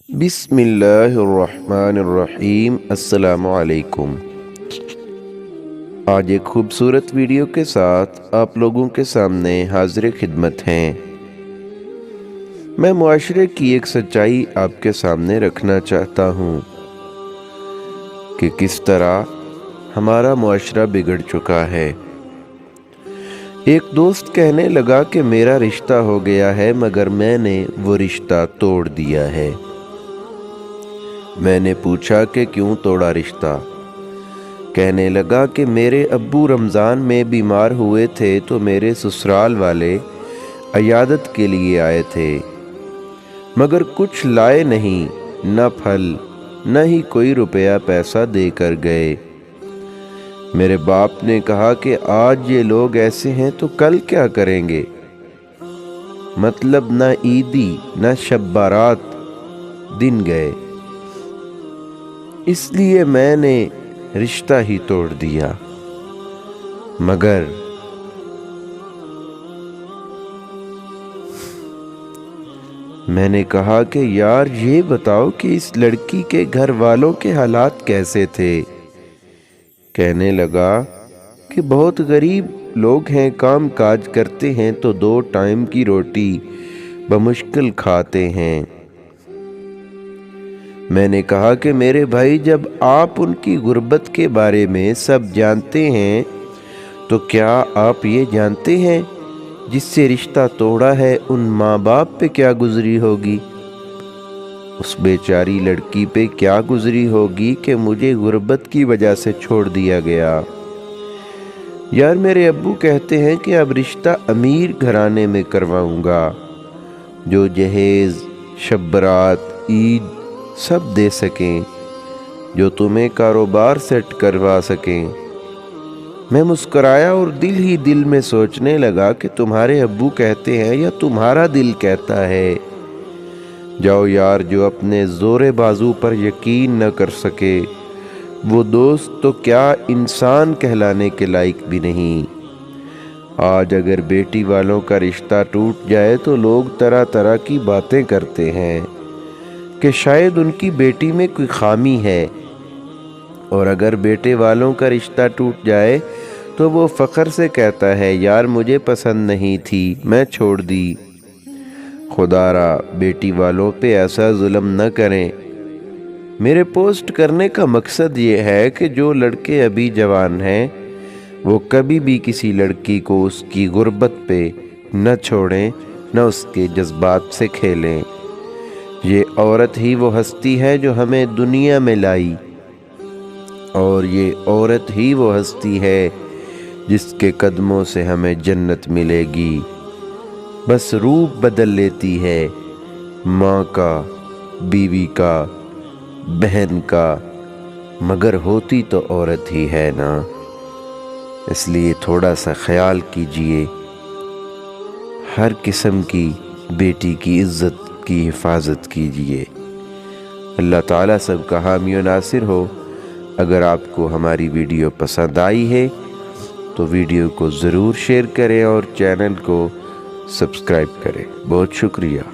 بسم اللہ الرحمن الرحیم۔ السلام علیکم۔ آج ایک خوبصورت ویڈیو کے ساتھ آپ لوگوں کے سامنے حاضر خدمت ہیں۔ میں معاشرے کی ایک سچائی آپ کے سامنے رکھنا چاہتا ہوں کہ کس طرح ہمارا معاشرہ بگڑ چکا ہے۔ ایک دوست کہنے لگا کہ میرا رشتہ ہو گیا ہے مگر میں نے وہ رشتہ توڑ دیا ہے۔ میں نے پوچھا کہ کیوں توڑا رشتہ؟ کہنے لگا کہ میرے ابو رمضان میں بیمار ہوئے تھے تو میرے سسرال والے عیادت کے لیے آئے تھے مگر کچھ لائے نہیں، نہ پھل نہ ہی کوئی روپیہ پیسہ دے کر گئے۔ میرے باپ نے کہا کہ آج یہ لوگ ایسے ہیں تو کل کیا کریں گے؟ مطلب نہ عیدی نہ شب بارات دن گئے، اس لیے میں نے رشتہ ہی توڑ دیا۔ مگر میں نے کہا کہ یار یہ بتاؤ کہ اس لڑکی کے گھر والوں کے حالات کیسے تھے؟ کہنے لگا کہ بہت غریب لوگ ہیں، کام کاج کرتے ہیں تو 2 ٹائم کی روٹی بمشکل کھاتے ہیں۔ میں نے کہا کہ میرے بھائی جب آپ ان کی غربت کے بارے میں سب جانتے ہیں تو کیا آپ یہ جانتے ہیں جس سے رشتہ توڑا ہے ان ماں باپ پہ کیا گزری ہوگی؟ اس بیچاری لڑکی پہ کیا گزری ہوگی کہ مجھے غربت کی وجہ سے چھوڑ دیا گیا۔ یار میرے ابو کہتے ہیں کہ اب رشتہ امیر گھرانے میں کرواؤں گا جو جہیز، شب برات، عید سب دے سکیں، جو تمہیں کاروبار سیٹ کروا سکیں۔ میں مسکرایا اور دل ہی دل میں سوچنے لگا کہ تمہارے ابو کہتے ہیں یا تمہارا دل کہتا ہے؟ جاؤ یار، جو اپنے زور بازو پر یقین نہ کر سکے وہ دوست تو کیا انسان کہلانے کے لائق بھی نہیں۔ آج اگر بیٹی والوں کا رشتہ ٹوٹ جائے تو لوگ طرح طرح کی باتیں کرتے ہیں کہ شاید ان کی بیٹی میں کوئی خامی ہے، اور اگر بیٹے والوں کا رشتہ ٹوٹ جائے تو وہ فخر سے کہتا ہے یار مجھے پسند نہیں تھی میں چھوڑ دی۔ خدا را بیٹی والوں پہ ایسا ظلم نہ کریں۔ میرے پوسٹ کرنے کا مقصد یہ ہے کہ جو لڑکے ابھی جوان ہیں وہ کبھی بھی کسی لڑکی کو اس کی غربت پہ نہ چھوڑیں، نہ اس کے جذبات سے کھیلیں۔ یہ عورت ہی وہ ہستی ہے جو ہمیں دنیا میں لائی، اور یہ عورت ہی وہ ہستی ہے جس کے قدموں سے ہمیں جنت ملے گی۔ بس روپ بدل لیتی ہے، ماں کا، بیوی کا، بہن کا، مگر ہوتی تو عورت ہی ہے نا۔ اس لیے تھوڑا سا خیال کیجئے، ہر قسم کی بیٹی کی عزت کی حفاظت کیجئے۔ اللہ تعالیٰ سب کا حامی و ناصر ہو۔ اگر آپ کو ہماری ویڈیو پسند آئی ہے تو ویڈیو کو ضرور شیئر کریں اور چینل کو سبسکرائب کریں۔ بہت شکریہ۔